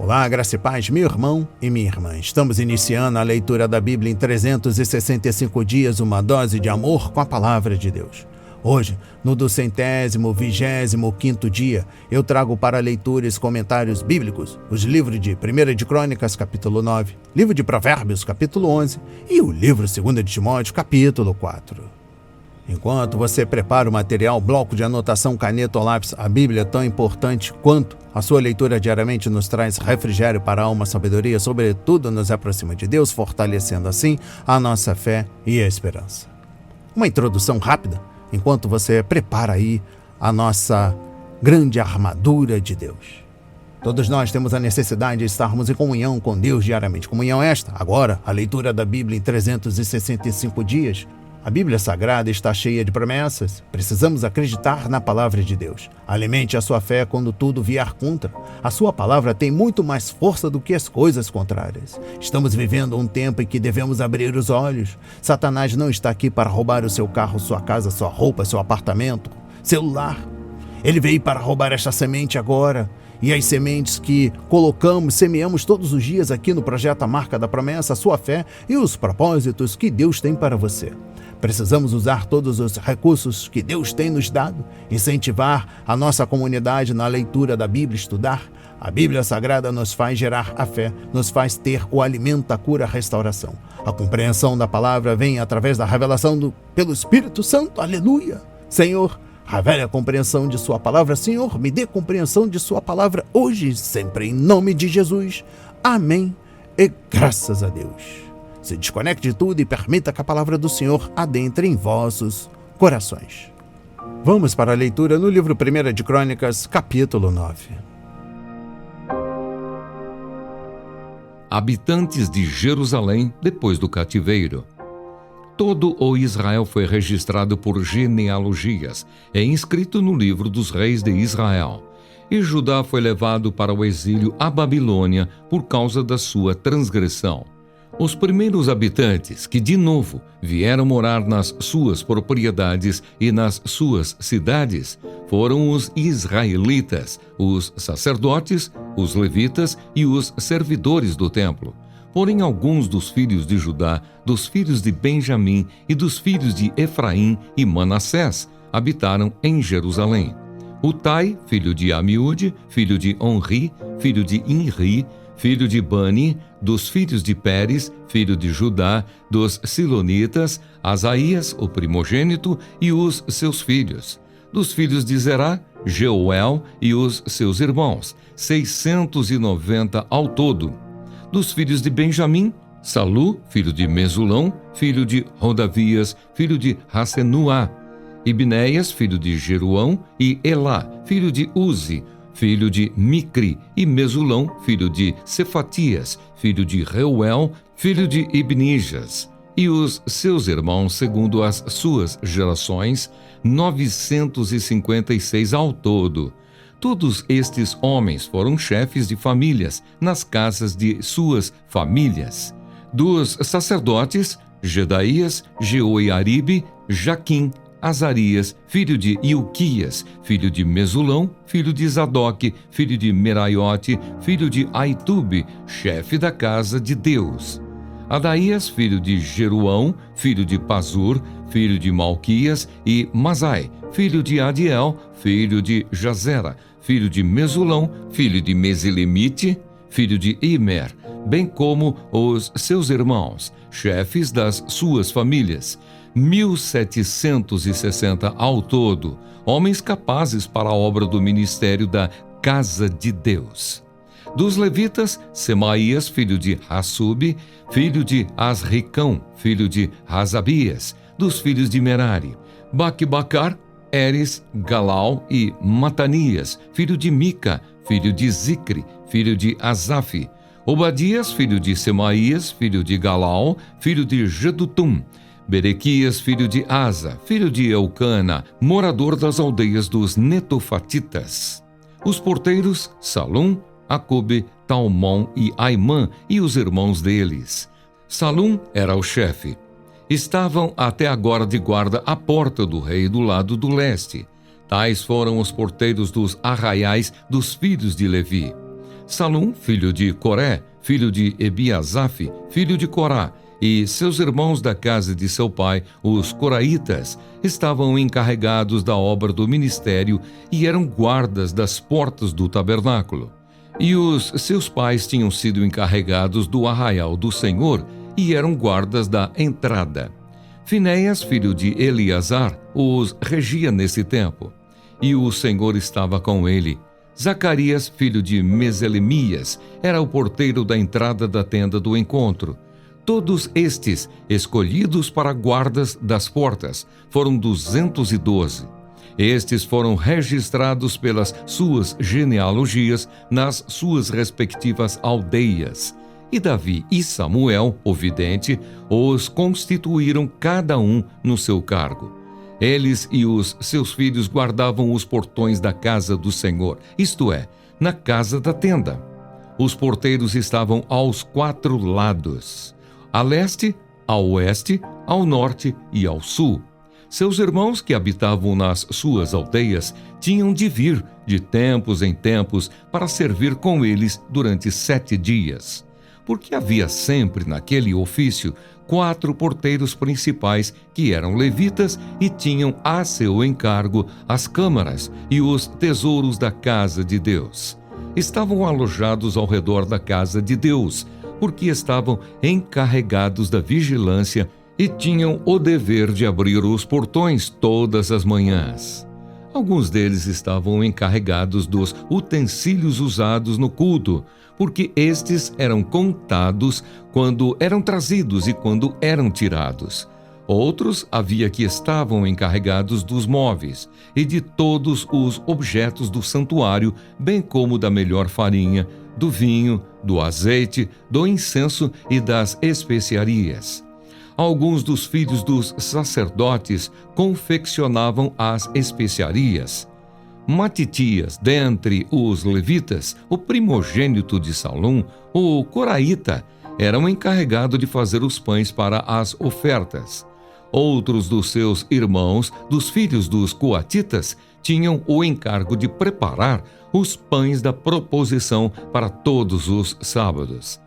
Olá, graça e paz, meu irmão e minha irmã. Estamos iniciando a leitura da Bíblia em 365 dias, uma dose de amor com a Palavra de Deus. Hoje, no 225º dia, eu trago para leituras e comentários bíblicos os livros de 1 de Crônicas, capítulo 9, livro de Provérbios, capítulo 11 e o livro 2 de Timóteo, capítulo 4. Enquanto você prepara o material, bloco de anotação, caneta ou lápis, a Bíblia, tão importante quanto a sua leitura diariamente, nos traz refrigério para a alma, sabedoria, sobretudo nos aproxima de Deus, fortalecendo assim a nossa fé e a esperança. Uma introdução rápida, enquanto você prepara aí a nossa grande armadura de Deus. Todos nós temos a necessidade de estarmos em comunhão com Deus diariamente. Comunhão esta, agora, a leitura da Bíblia em 365 dias. A Bíblia Sagrada está cheia de promessas. Precisamos acreditar na palavra de Deus. Alimente a sua fé quando tudo vier contra. A sua palavra tem muito mais força do que as coisas contrárias. Estamos vivendo um tempo em que devemos abrir os olhos. Satanás não está aqui para roubar o seu carro, sua casa, sua roupa, seu apartamento, seu lar. Ele veio para roubar esta semente agora. E as sementes que semeamos todos os dias aqui no projeto A Marca da Promessa, a sua fé e os propósitos que Deus tem para você. Precisamos usar todos os recursos que Deus tem nos dado, incentivar a nossa comunidade na leitura da Bíblia, estudar. A Bíblia Sagrada nos faz gerar a fé, nos faz ter o alimento, a cura, a restauração. A compreensão da palavra vem através da revelação pelo Espírito Santo. Aleluia! Senhor, revele a compreensão de sua palavra. Senhor, me dê compreensão de sua palavra hoje e sempre, em nome de Jesus. Amém e graças a Deus. Se desconecte de tudo e permita que a palavra do Senhor adentre em vossos corações. Vamos para a leitura no livro 1 de Crônicas, capítulo 9. Habitantes de Jerusalém depois do cativeiro. Todo o Israel foi registrado por genealogias, é inscrito no livro dos reis de Israel. E Judá foi levado para o exílio à Babilônia por causa da sua transgressão. Os primeiros habitantes que, de novo, vieram morar nas suas propriedades e nas suas cidades foram os israelitas, os sacerdotes, os levitas e os servidores do templo. Porém, alguns dos filhos de Judá, dos filhos de Benjamim e dos filhos de Efraim e Manassés habitaram em Jerusalém. Utai, filho de Amiúde, filho de Onri, filho de Inri, filho de Bani, dos filhos de Pérez, filho de Judá, dos Silonitas, Asaías, o primogênito, e os seus filhos. Dos filhos de Zerá, Jeuel e os seus irmãos, 690 ao todo. Dos filhos de Benjamim, Salu, filho de Mesulão, filho de Rodavias, filho de Hassenuá, Ibnéias, filho de Jeruão, e Elá, filho de Uzi, filho de Micri, e Mesulão, filho de Cefatias, filho de Reuel, filho de Ibnijas, e os seus irmãos, segundo as suas gerações, 956 ao todo. Todos estes homens foram chefes de famílias nas casas de suas famílias. Dos sacerdotes, Jedaías, Jeoiaribe, Jaquim, Azarias, filho de Ilquias, filho de Mesulão, filho de Zadoque, filho de Meraiote, filho de Aitube, chefe da casa de Deus. Adaías, filho de Jeruão, filho de Pazur, filho de Malquias, e Masai, filho de Adiel, filho de Jazera, filho de Mesulão, filho de Mesilemite, filho de Imer, bem como os seus irmãos, chefes das suas famílias, 1.760 ao todo, homens capazes para a obra do ministério da Casa de Deus. Dos levitas, Semaías, filho de Hassube, filho de Asricão, filho de Razabias. Dos filhos de Merari, Baquibacar, Eres, Galau e Matanias, filho de Mica, filho de Zicre, filho de Asaf. Obadias, filho de Semaías, filho de Galau, filho de Jedutum. Berequias, filho de Asa, filho de Eucana, morador das aldeias dos Netofatitas. Os porteiros, Salum, Acube, Talmon e Aimã e os irmãos deles. Salum era o chefe. Estavam até agora de guarda à porta do rei do lado do leste. Tais foram os porteiros dos arraiais dos filhos de Levi. Salum, filho de Coré, filho de Ebiasaf, filho de Corá, e seus irmãos da casa de seu pai, os coraitas, estavam encarregados da obra do ministério e eram guardas das portas do tabernáculo. E os seus pais tinham sido encarregados do arraial do Senhor e eram guardas da entrada. Finéias, filho de Eleazar, os regia nesse tempo, e o Senhor estava com ele. Zacarias, filho de Meselemias, era o porteiro da entrada da tenda do encontro. Todos estes, escolhidos para guardas das portas, foram 212. Estes foram registrados pelas suas genealogias nas suas respectivas aldeias. E Davi e Samuel, o vidente, os constituíram cada um no seu cargo. Eles e os seus filhos guardavam os portões da casa do Senhor, isto é, na casa da tenda. Os porteiros estavam aos 4 lados, a leste, a oeste, ao norte e ao sul. Seus irmãos que habitavam nas suas aldeias tinham de vir, de tempos em tempos, para servir com eles durante 7 dias. Porque havia sempre naquele ofício 4 porteiros principais que eram levitas e tinham a seu encargo as câmaras e os tesouros da casa de Deus. Estavam alojados ao redor da casa de Deus, porque estavam encarregados da vigilância e tinham o dever de abrir os portões todas as manhãs. Alguns deles estavam encarregados dos utensílios usados no culto, porque estes eram contados quando eram trazidos e quando eram tirados. Outros havia que estavam encarregados dos móveis e de todos os objetos do santuário, bem como da melhor farinha, do vinho, do azeite, do incenso e das especiarias. Alguns dos filhos dos sacerdotes confeccionavam as especiarias. Matitias, dentre os levitas, o primogênito de Salum, o coraíta, era o encarregado de fazer os pães para as ofertas. Outros dos seus irmãos, dos filhos dos coatitas, tinham o encargo de preparar os pães da proposição para todos os sábados.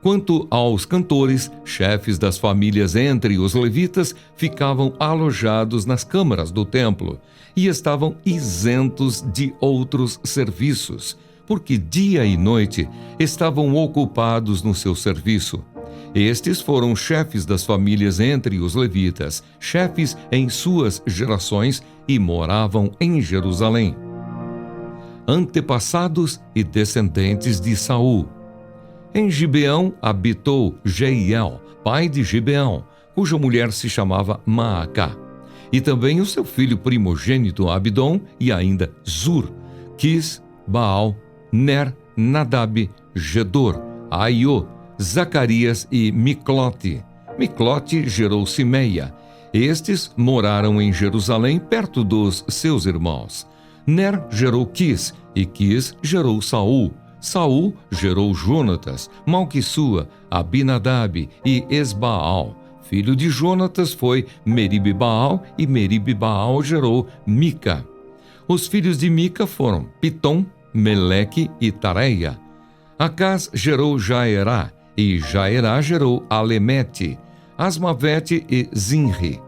Quanto aos cantores, chefes das famílias entre os levitas, ficavam alojados nas câmaras do templo e estavam isentos de outros serviços, porque dia e noite estavam ocupados no seu serviço. Estes foram chefes das famílias entre os levitas, chefes em suas gerações e moravam em Jerusalém. Antepassados e descendentes de Saul. Em Gibeão habitou Jeiel, pai de Gibeão, cuja mulher se chamava Maacá, e também o seu filho primogênito Abidom e ainda Zur, Quis, Baal, Ner, Nadab, Gedor, Aiô, Zacarias e Miclote. Miclote gerou Simeia. Estes moraram em Jerusalém perto dos seus irmãos. Ner gerou Quis, e Quis gerou Saul. Saul gerou Jonatas, Malquissua, Abinadab e Esbaal. Filho de Jonatas foi Meribe-Baal, e Meribe-Baal gerou Mica. Os filhos de Mica foram Pitom, Meleque e Tareia. Acás gerou Jaerá, e Jaerá gerou Alemete, Asmavete e Zinri.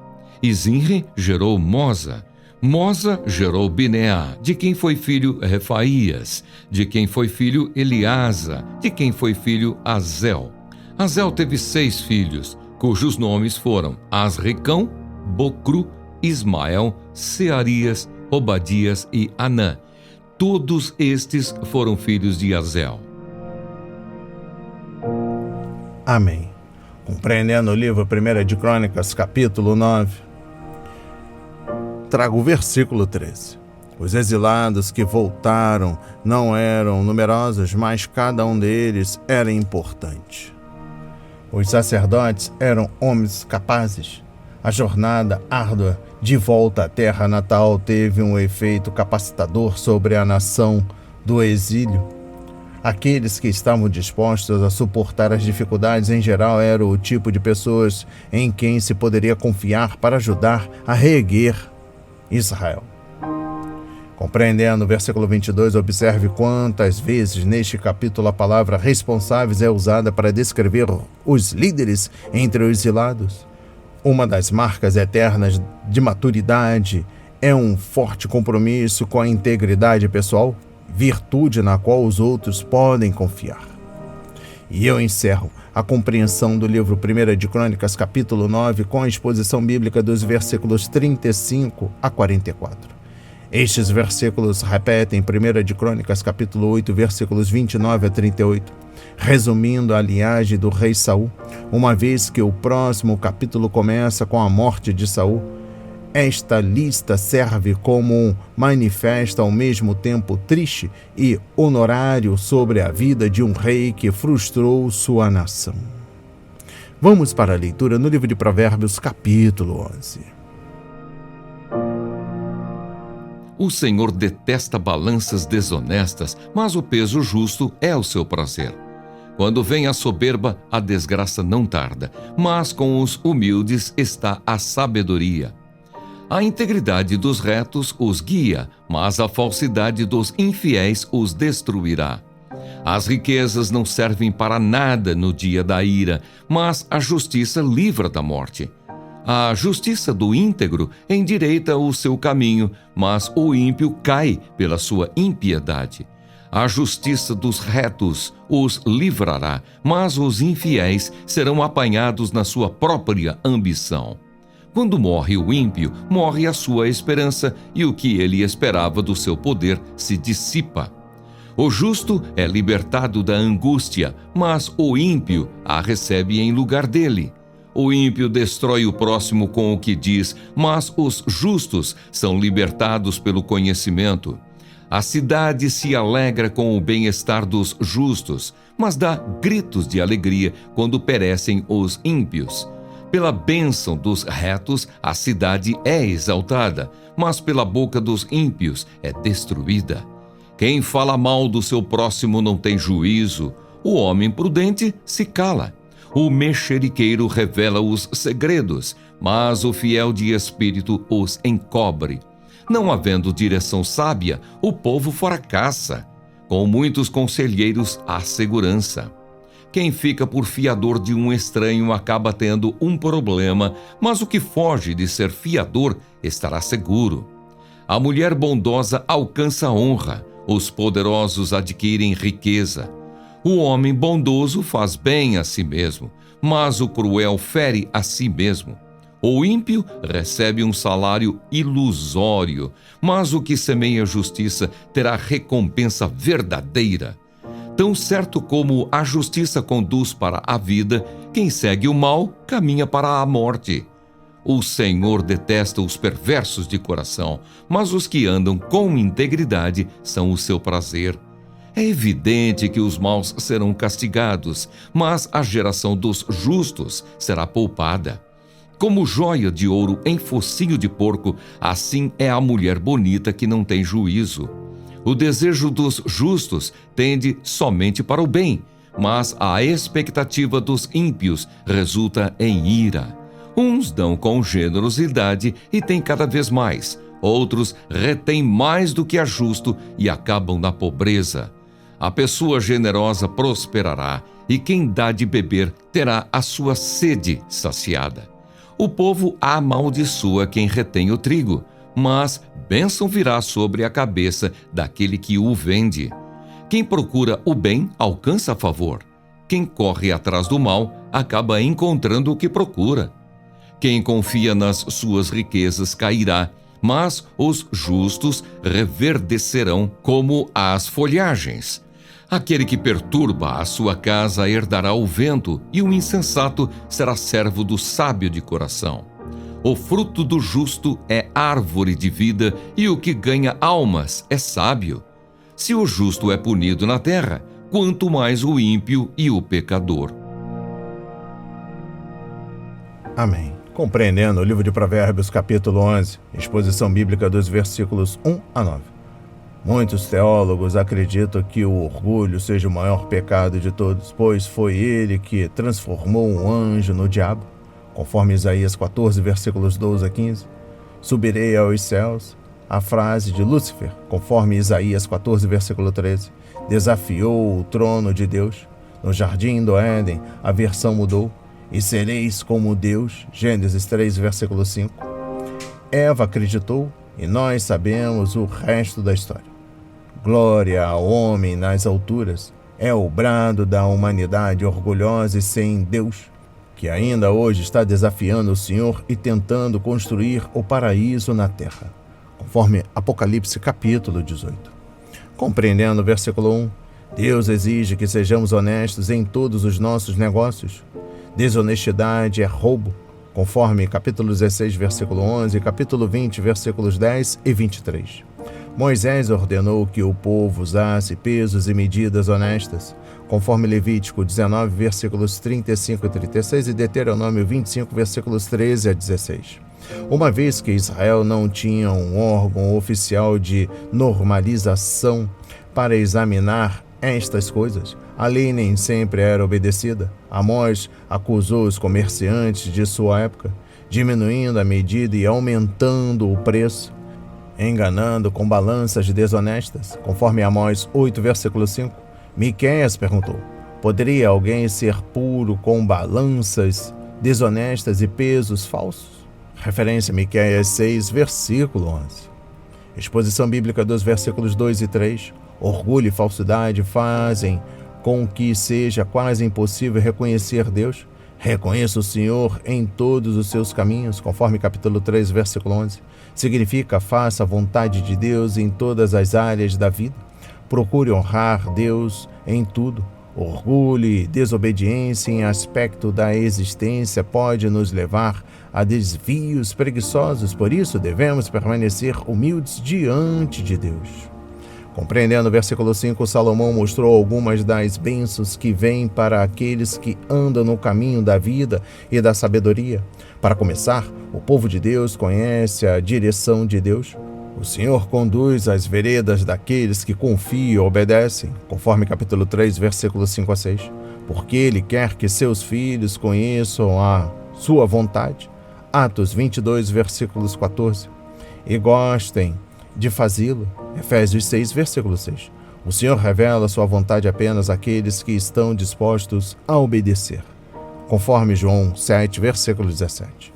E Zinri gerou Moza. Moza gerou Bineá, de quem foi filho Refaías, de quem foi filho Eliasa, de quem foi filho Azel. Azel teve 6 filhos, cujos nomes foram Asricão, Bocru, Ismael, Searias, Obadias e Anã. Todos estes foram filhos de Azel. Amém. Compreendendo o livro 1 de Crônicas, capítulo 9, trago o versículo 13. Os exilados que voltaram não eram numerosos, mas cada um deles era importante. Os sacerdotes eram homens capazes. A jornada árdua de volta à terra natal teve um efeito capacitador sobre a nação do exílio. Aqueles que estavam dispostos a suportar as dificuldades em geral eram o tipo de pessoas em quem se poderia confiar para ajudar a reerguer Israel. Compreendendo o versículo 22, observe quantas vezes neste capítulo a palavra responsáveis é usada para descrever os líderes entre os exilados. Uma das marcas eternas de maturidade é um forte compromisso com a integridade pessoal, virtude na qual os outros podem confiar. E eu encerro a compreensão do livro 1 de Crônicas, capítulo 9, com a exposição bíblica dos versículos 35 a 44. Estes versículos repetem 1 de Crônicas, capítulo 8, versículos 29 a 38, resumindo a linhagem do rei Saul, uma vez que o próximo capítulo começa com a morte de Saul. Esta lista serve como um manifesto ao mesmo tempo triste e honorário sobre a vida de um rei que frustrou sua nação. Vamos para a leitura no livro de Provérbios, capítulo 11. O Senhor detesta balanças desonestas, mas o peso justo é o seu prazer. Quando vem a soberba, a desgraça não tarda, mas com os humildes está a sabedoria. A integridade dos retos os guia, mas a falsidade dos infiéis os destruirá. As riquezas não servem para nada no dia da ira, mas a justiça livra da morte. A justiça do íntegro endireita o seu caminho, mas o ímpio cai pela sua impiedade. A justiça dos retos os livrará, mas os infiéis serão apanhados na sua própria ambição. Quando morre o ímpio, morre a sua esperança, e o que ele esperava do seu poder se dissipa. O justo é libertado da angústia, mas o ímpio a recebe em lugar dele. O ímpio destrói o próximo com o que diz, mas os justos são libertados pelo conhecimento. A cidade se alegra com o bem-estar dos justos, mas dá gritos de alegria quando perecem os ímpios. Pela bênção dos retos, a cidade é exaltada, mas pela boca dos ímpios é destruída. Quem fala mal do seu próximo não tem juízo. O homem prudente se cala. O mexeriqueiro revela os segredos, mas o fiel de espírito os encobre. Não havendo direção sábia, o povo fracassa. Com muitos conselheiros há segurança. Quem fica por fiador de um estranho acaba tendo um problema, mas o que foge de ser fiador estará seguro. A mulher bondosa alcança honra, os poderosos adquirem riqueza. O homem bondoso faz bem a si mesmo, mas o cruel fere a si mesmo. O ímpio recebe um salário ilusório, mas o que semeia justiça terá recompensa verdadeira. Tão certo como a justiça conduz para a vida, quem segue o mal caminha para a morte. O Senhor detesta os perversos de coração, mas os que andam com integridade são o seu prazer. É evidente que os maus serão castigados, mas a geração dos justos será poupada. Como joia de ouro em focinho de porco, assim é a mulher bonita que não tem juízo. O desejo dos justos tende somente para o bem, mas a expectativa dos ímpios resulta em ira. Uns dão com generosidade e têm cada vez mais, outros retêm mais do que é justo e acabam na pobreza. A pessoa generosa prosperará, e quem dá de beber terá a sua sede saciada. O povo amaldiçoa quem retém o trigo, mas bênção virá sobre a cabeça daquele que o vende. Quem procura o bem alcança favor. Quem corre atrás do mal acaba encontrando o que procura. Quem confia nas suas riquezas cairá, mas os justos reverdecerão como as folhagens. Aquele que perturba a sua casa herdará o vento, e o insensato será servo do sábio de coração. O fruto do justo é árvore de vida, e o que ganha almas é sábio. Se o justo é punido na terra, quanto mais o ímpio e o pecador. Amém. Compreendendo o livro de Provérbios, capítulo 11, exposição bíblica dos versículos 1 a 9. Muitos teólogos acreditam que o orgulho seja o maior pecado de todos, pois foi ele que transformou um anjo no diabo. Conforme Isaías 14, versículos 12 a 15, subirei aos céus, a frase de Lúcifer, conforme Isaías 14, versículo 13. Desafiou o trono de Deus. No jardim do Éden, a versão mudou. E sereis como Deus, Gênesis 3, versículo 5. Eva acreditou e nós sabemos o resto da história. Glória ao homem nas alturas é o brado da humanidade orgulhosa e sem Deus, que ainda hoje está desafiando o Senhor e tentando construir o paraíso na terra, conforme Apocalipse capítulo 18. Compreendendo o versículo 1, Deus exige que sejamos honestos em todos os nossos negócios. Desonestidade é roubo, conforme capítulo 16, versículo 11 e capítulo 20, versículos 10 e 23. Moisés ordenou que o povo usasse pesos e medidas honestas, conforme Levítico 19, versículos 35 e 36 e Deuteronômio 25, versículos 13 a 16. Uma vez que Israel não tinha um órgão oficial de normalização para examinar estas coisas, a lei nem sempre era obedecida. Amós acusou os comerciantes de sua época, diminuindo a medida e aumentando o preço, enganando com balanças desonestas, conforme Amós 8, versículo 5. Miqueias perguntou: poderia alguém ser puro com balanças desonestas e pesos falsos? Referência a Miqueias 6, versículo 11. Exposição bíblica dos versículos 2 e 3. Orgulho e falsidade fazem com que seja quase impossível reconhecer Deus. Reconheça o Senhor em todos os seus caminhos, conforme capítulo 3, versículo 11. Significa faça a vontade de Deus em todas as áreas da vida. Procure honrar Deus em tudo. Orgulho e desobediência em aspecto da existência pode nos levar a desvios preguiçosos, por isso devemos permanecer humildes diante de Deus. Compreendendo o versículo 5, Salomão mostrou algumas das bênçãos que vêm para aqueles que andam no caminho da vida e da sabedoria. Para começar, o povo de Deus conhece a direção de Deus. O Senhor conduz as veredas daqueles que confiam e obedecem, conforme capítulo 3, versículos 5 a 6. Porque Ele quer que seus filhos conheçam a sua vontade. Atos 22, versículos 14. E gostem de fazê-lo. Efésios 6, versículo 6. O Senhor revela sua vontade apenas àqueles que estão dispostos a obedecer, conforme João 7, versículo 17.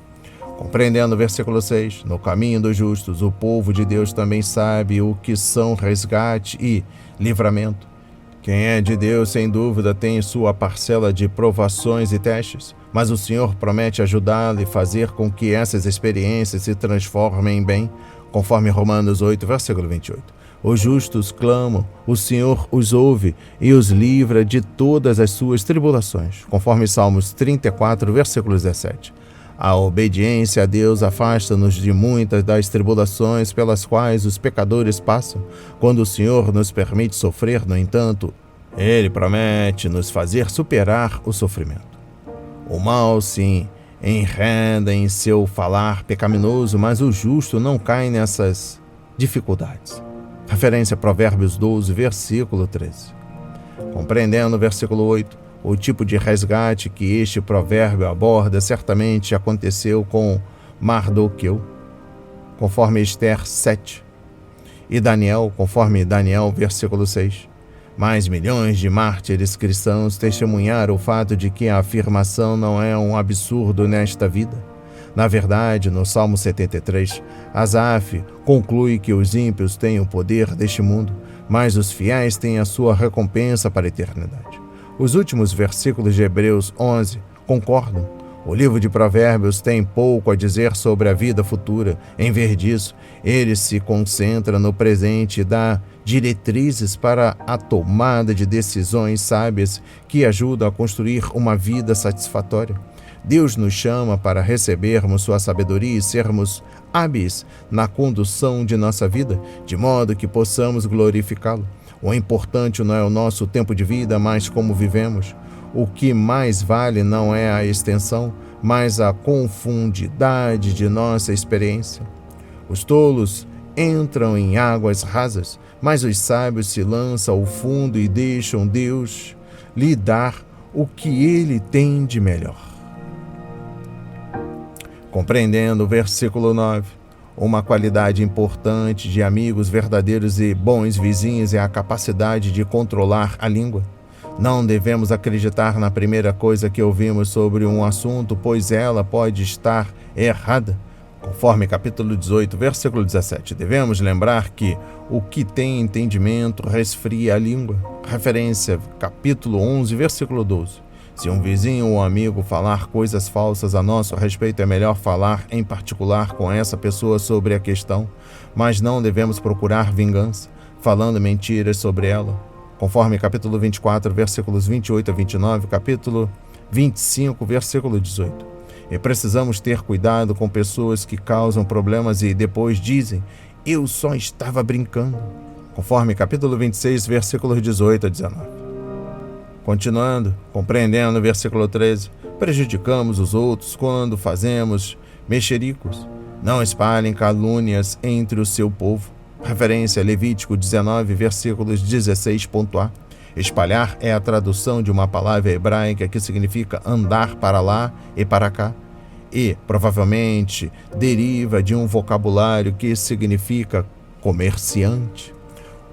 Compreendendo o versículo 6, no caminho dos justos, o povo de Deus também sabe o que são resgate e livramento. Quem é de Deus, sem dúvida, tem sua parcela de provações e testes, mas o Senhor promete ajudá-lo e fazer com que essas experiências se transformem em bem, conforme Romanos 8, versículo 28. Os justos clamam, o Senhor os ouve e os livra de todas as suas tribulações, conforme Salmos 34, versículo 17. A obediência a Deus afasta-nos de muitas das tribulações pelas quais os pecadores passam. Quando o Senhor nos permite sofrer, no entanto, Ele promete nos fazer superar o sofrimento. O mal se enreda em seu falar pecaminoso, mas o justo não cai nessas dificuldades. Referência a Provérbios 12, versículo 13. Compreendendo o versículo 8, o tipo de resgate que este provérbio aborda certamente aconteceu com Mardoqueu, conforme Esther 7, e Daniel, conforme Daniel, versículo 6. Mais milhões de mártires cristãos testemunharam o fato de que a afirmação não é um absurdo nesta vida. Na verdade, no Salmo 73, Asaf conclui que os ímpios têm o poder deste mundo, mas os fiéis têm a sua recompensa para a eternidade. Os últimos versículos de Hebreus 11 concordam. O livro de Provérbios tem pouco a dizer sobre a vida futura. Em vez disso, ele se concentra no presente e dá diretrizes para a tomada de decisões sábias que ajudam a construir uma vida satisfatória. Deus nos chama para recebermos sua sabedoria e sermos hábeis na condução de nossa vida, de modo que possamos glorificá-lo. O importante não é o nosso tempo de vida, mas como vivemos. O que mais vale não é a extensão, mas a profundidade de nossa experiência. Os tolos entram em águas rasas, mas os sábios se lançam ao fundo e deixam Deus lhe dar o que ele tem de melhor. Compreendendo o versículo 9, Uma qualidade importante de amigos verdadeiros e bons vizinhos é a capacidade de controlar a língua. Não devemos acreditar na primeira coisa que ouvimos sobre um assunto, pois ela pode estar errada. Conforme capítulo 18, versículo 17, devemos lembrar que o que tem entendimento resfria a língua. Referência, capítulo 11, versículo 12. Se um vizinho ou amigo falar coisas falsas a nosso respeito, é melhor falar em particular com essa pessoa sobre a questão, mas não devemos procurar vingança, falando mentiras sobre ela. Conforme capítulo 24, versículos 28 a 29, capítulo 25, versículo 18. E precisamos ter cuidado com pessoas que causam problemas e depois dizem, eu só estava brincando. Conforme capítulo 26, versículos 18 a 19. Continuando, compreendendo o versículo 13, prejudicamos os outros quando fazemos mexericos. Não espalhem calúnias entre o seu povo. Referência a Levítico 19, versículos 16.a. Espalhar é a tradução de uma palavra hebraica que significa andar para lá e para cá, e provavelmente deriva de um vocabulário que significa comerciante.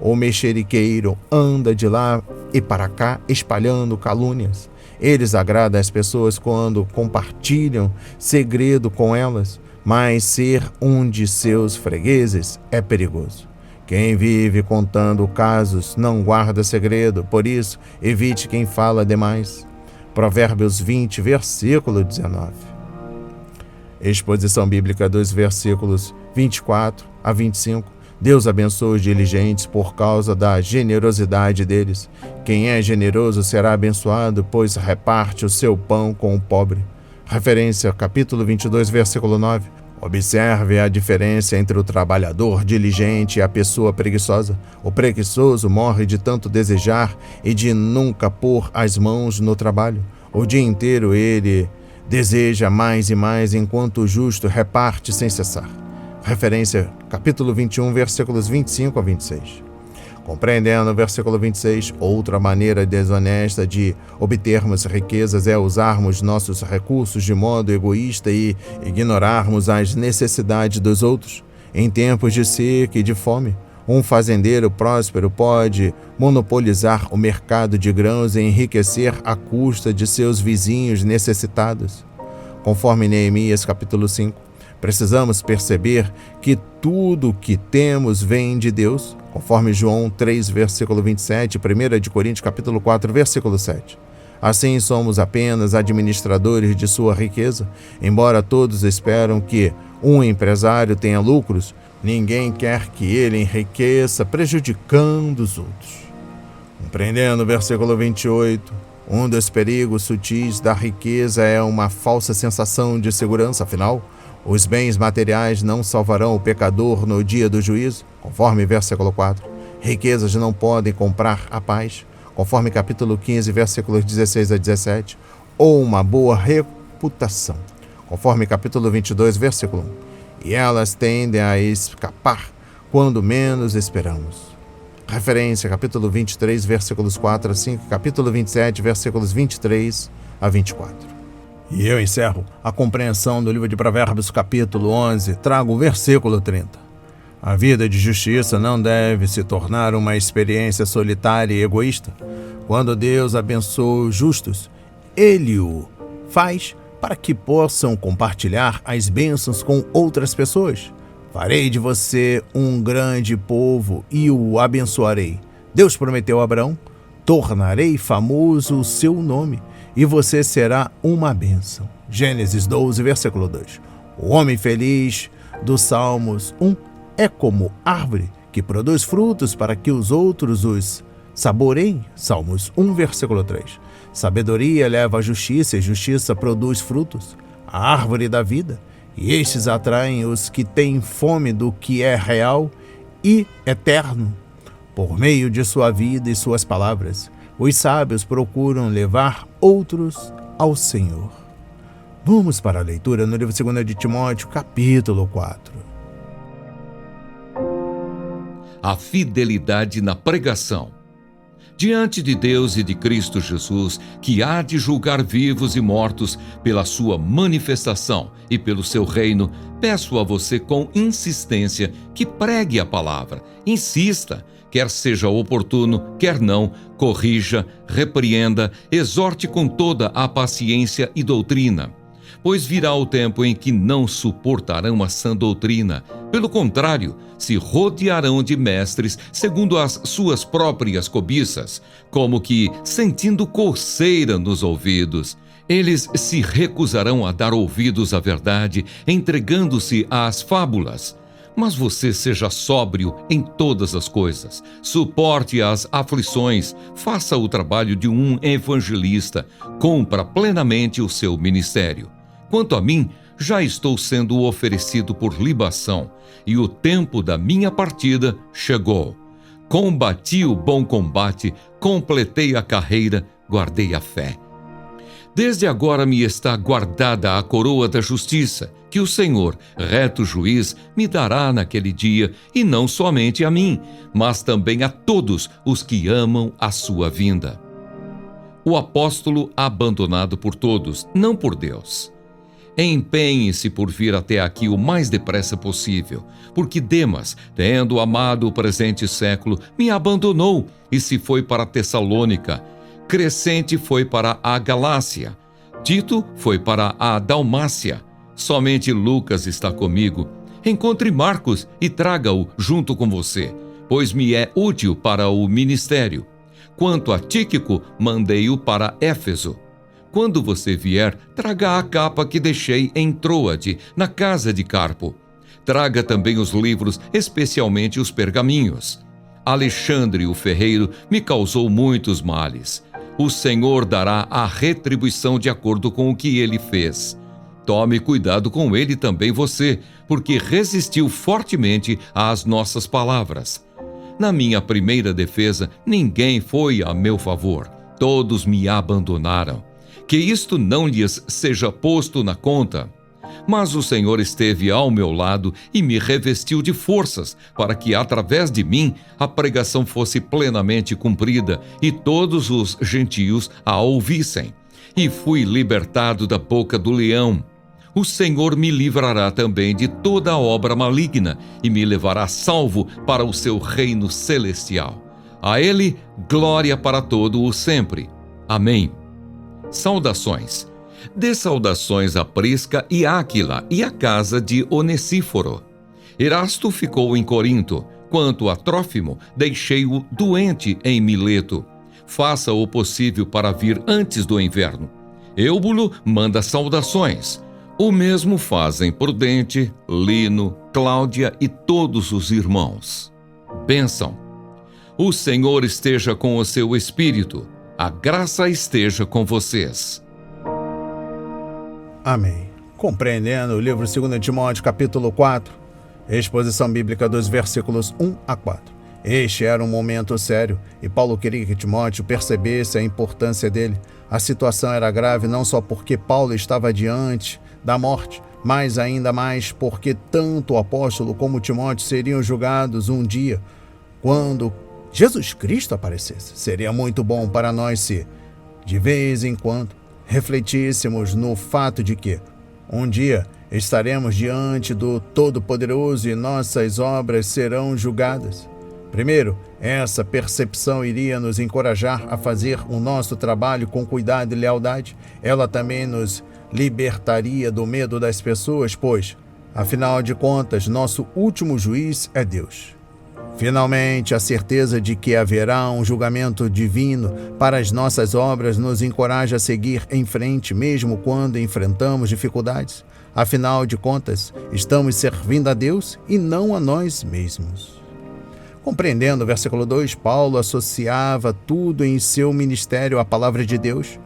O mexeriqueiro anda de lá e para cá espalhando calúnias. Eles agradam as pessoas quando compartilham segredo com elas, mas ser um de seus fregueses é perigoso. Quem vive contando casos não guarda segredo, por isso evite quem fala demais. Provérbios 20, versículo 19. Exposição bíblica dos versículos 24 a 25. Deus abençoa os diligentes por causa da generosidade deles. Quem é generoso será abençoado, pois reparte o seu pão com o pobre. Referência, capítulo 22, versículo 9. Observe a diferença entre o trabalhador diligente e a pessoa preguiçosa. O preguiçoso morre de tanto desejar e de nunca pôr as mãos no trabalho. O dia inteiro ele deseja mais e mais, enquanto o justo reparte sem cessar. Referência, capítulo 21, versículos 25 a 26. Compreendendo o versículo 26, outra maneira desonesta de obtermos riquezas é usarmos nossos recursos de modo egoísta e ignorarmos as necessidades dos outros. Em tempos de seca e de fome, um fazendeiro próspero pode monopolizar o mercado de grãos e enriquecer à custa de seus vizinhos necessitados. Conforme Neemias, capítulo 5. Precisamos perceber que tudo o que temos vem de Deus, conforme João 3, versículo 27, 1 Coríntios, capítulo 4, versículo 7. Assim, somos apenas administradores de sua riqueza. Embora todos esperam que um empresário tenha lucros, ninguém quer que ele enriqueça prejudicando os outros. Compreendendo o versículo 28, um dos perigos sutis da riqueza é uma falsa sensação de segurança. Afinal, os bens materiais não salvarão o pecador no dia do juízo, conforme versículo 4. Riquezas não podem comprar a paz, conforme capítulo 15, versículos 16 a 17, ou uma boa reputação, conforme capítulo 22, versículo 1. E elas tendem a escapar quando menos esperamos. Referência, capítulo 23, versículos 4 a 5, capítulo 27, versículos 23 a 24. E eu encerro a compreensão do livro de Provérbios, capítulo 11, trago o versículo 30. A vida de justiça não deve se tornar uma experiência solitária e egoísta. Quando Deus abençoa os justos, Ele o faz para que possam compartilhar as bênçãos com outras pessoas. Farei de você um grande povo e o abençoarei. Deus prometeu a Abraão, tornarei famoso o seu nome, e você será uma bênção. Gênesis 12, versículo 2. O homem feliz do Salmos 1 é como árvore que produz frutos para que os outros os saboreiem. Salmos 1, versículo 3. Sabedoria leva a justiça e justiça produz frutos, a árvore da vida, e estes atraem os que têm fome do que é real e eterno. Por meio de sua vida e suas palavras, os sábios procuram levar outros ao Senhor. Vamos para a leitura no livro 2 de Timóteo, capítulo 4. A fidelidade na pregação. diante de Deus e de Cristo Jesus, que há de julgar vivos e mortos pela sua manifestação e pelo seu reino, peço a você com insistência que pregue a palavra. Insista, quer seja oportuno, quer não, corrija, repreenda, exorte com toda a paciência e doutrina. Pois virá o tempo em que não suportarão a sã doutrina. Pelo contrário, se rodearão de mestres segundo as suas próprias cobiças, como que sentindo coceira nos ouvidos. Eles se recusarão a dar ouvidos à verdade, entregando-se às fábulas. Mas você seja sóbrio em todas as coisas, suporte as aflições, faça o trabalho de um evangelista, cumpra plenamente o seu ministério. Quanto a mim, já estou sendo oferecido por libação, e o tempo da minha partida chegou. Combati o bom combate, completei a carreira, guardei a fé. Desde agora me está guardada a coroa da justiça, que o Senhor, reto juiz, me dará naquele dia, e não somente a mim, mas também a todos os que amam a sua vinda. O apóstolo abandonado por todos, não por Deus. Empenhe-se por vir até aqui o mais depressa possível, porque Demas, tendo amado o presente século, me abandonou e se foi para Tessalônica. Crescente foi para a Galácia. Tito foi para a Dalmácia. Somente Lucas está comigo. Encontre Marcos e traga-o junto com você, pois me é útil para o ministério. Quanto a Tíquico, mandei-o para Éfeso. Quando você vier, traga a capa que deixei em Troade, na casa de Carpo. Traga também os livros, especialmente os pergaminhos. Alexandre, o ferreiro, me causou muitos males. O Senhor dará a retribuição de acordo com o que ele fez. Tome cuidado com ele também você, porque resistiu fortemente às nossas palavras. Na minha primeira defesa, ninguém foi a meu favor. Todos me abandonaram. Que isto não lhes seja posto na conta. Mas o Senhor esteve ao meu lado e me revestiu de forças, para que, através de mim, a pregação fosse plenamente cumprida e todos os gentios a ouvissem. E fui libertado da boca do leão. O Senhor me livrará também de toda a obra maligna e me levará salvo para o seu reino celestial. A Ele, glória para todo o sempre. Amém. Saudações. Dê saudações a Prisca e Áquila e à casa de Onesíforo. Erasto ficou em Corinto. Quanto a Trófimo, deixei-o doente em Mileto. Faça o possível para vir antes do inverno. Eubulo manda saudações. O mesmo fazem Prudente, Lino, Cláudia e todos os irmãos. Bênção. O Senhor esteja com o seu espírito. A graça esteja com vocês. Amém. Compreendendo o livro 2 Timóteo, capítulo 4, exposição bíblica dos versículos 1 a 4. Este era um momento sério e Paulo queria que Timóteo percebesse a importância dele. A situação era grave não só porque Paulo estava diante da morte, mas ainda mais porque tanto o apóstolo como Timóteo seriam julgados um dia quando Jesus Cristo aparecesse. Seria muito bom para nós se, de vez em quando, refletíssemos no fato de que, um dia, estaremos diante do Todo-Poderoso e nossas obras serão julgadas. Primeiro, essa percepção iria nos encorajar a fazer o nosso trabalho com cuidado e lealdade. Ela também nos libertaria do medo das pessoas, pois, afinal de contas, nosso último juiz é Deus. Finalmente, a certeza de que haverá um julgamento divino para as nossas obras nos encoraja a seguir em frente, mesmo quando enfrentamos dificuldades. Afinal de contas, estamos servindo a Deus e não a nós mesmos. Compreendendo o versículo 2, Paulo associava tudo em seu ministério à palavra de Deus.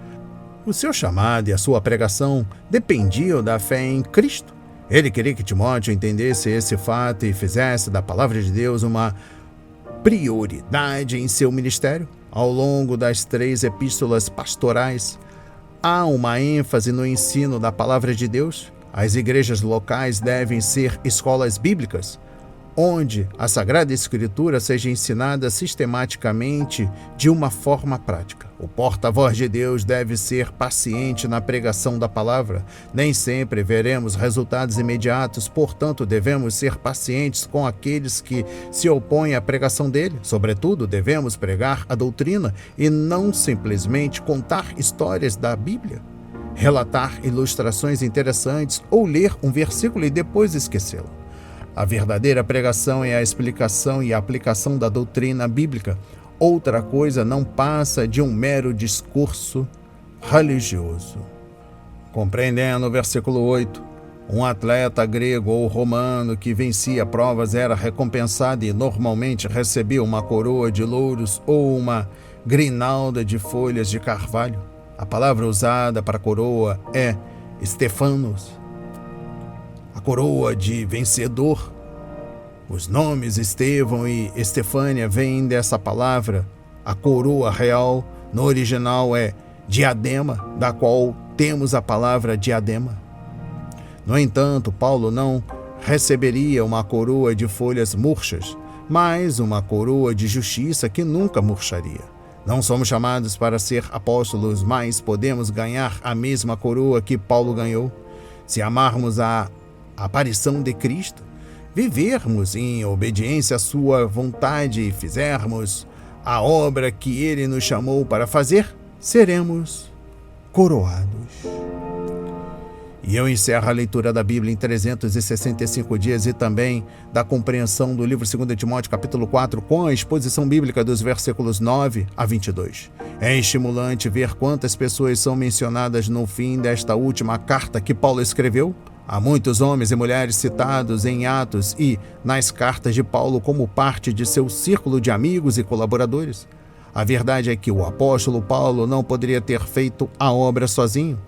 O seu chamado e a sua pregação dependiam da fé em Cristo. Ele queria que Timóteo entendesse esse fato e fizesse da palavra de Deus uma prioridade em seu ministério. Ao longo das 3 epístolas pastorais, há uma ênfase no ensino da palavra de Deus. As igrejas locais devem ser escolas bíblicas, onde a Sagrada Escritura seja ensinada sistematicamente de uma forma prática. O porta-voz de Deus deve ser paciente na pregação da palavra. Nem sempre veremos resultados imediatos, portanto, devemos ser pacientes com aqueles que se opõem à pregação dele. Sobretudo, devemos pregar a doutrina e não simplesmente contar histórias da Bíblia, relatar ilustrações interessantes ou ler um versículo e depois esquecê-lo. A verdadeira pregação é a explicação e a aplicação da doutrina bíblica. Outra coisa não passa de um mero discurso religioso. Compreendendo o versículo 8, um atleta grego ou romano que vencia provas era recompensado e normalmente recebia uma coroa de louros ou uma grinalda de folhas de carvalho. A palavra usada para coroa é Stephanos, a coroa de vencedor. Os nomes Estevão e Estefânia vêm dessa palavra. A coroa real, no original, é diadema, da qual temos a palavra diadema. No entanto, Paulo não receberia uma coroa de folhas murchas, mas uma coroa de justiça que nunca murcharia. Não somos chamados para ser apóstolos, mas podemos ganhar a mesma coroa que Paulo ganhou. Se amarmos a aparição de Cristo, vivermos em obediência à sua vontade e fizermos a obra que ele nos chamou para fazer, seremos coroados. E eu encerro a leitura da Bíblia em 365 dias e também da compreensão do livro 2 Timóteo capítulo 4 com a exposição bíblica dos versículos 9 a 22. É estimulante ver quantas pessoas são mencionadas no fim desta última carta que Paulo escreveu. Há muitos homens e mulheres citados em Atos e nas cartas de Paulo como parte de seu círculo de amigos e colaboradores. A verdade é que o apóstolo Paulo não poderia ter feito a obra sozinho.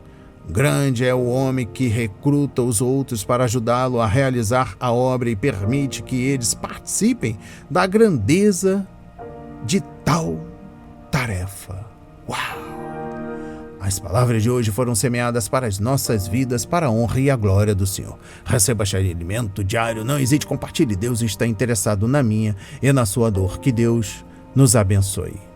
Grande é o homem que recruta os outros para ajudá-lo a realizar a obra e permite que eles participem da grandeza de tal tarefa. Uau! As palavras de hoje foram semeadas para as nossas vidas, para a honra e a glória do Senhor. Receba este alimento diário, não hesite, compartilhe. Deus está interessado na minha e na sua dor. Que Deus nos abençoe.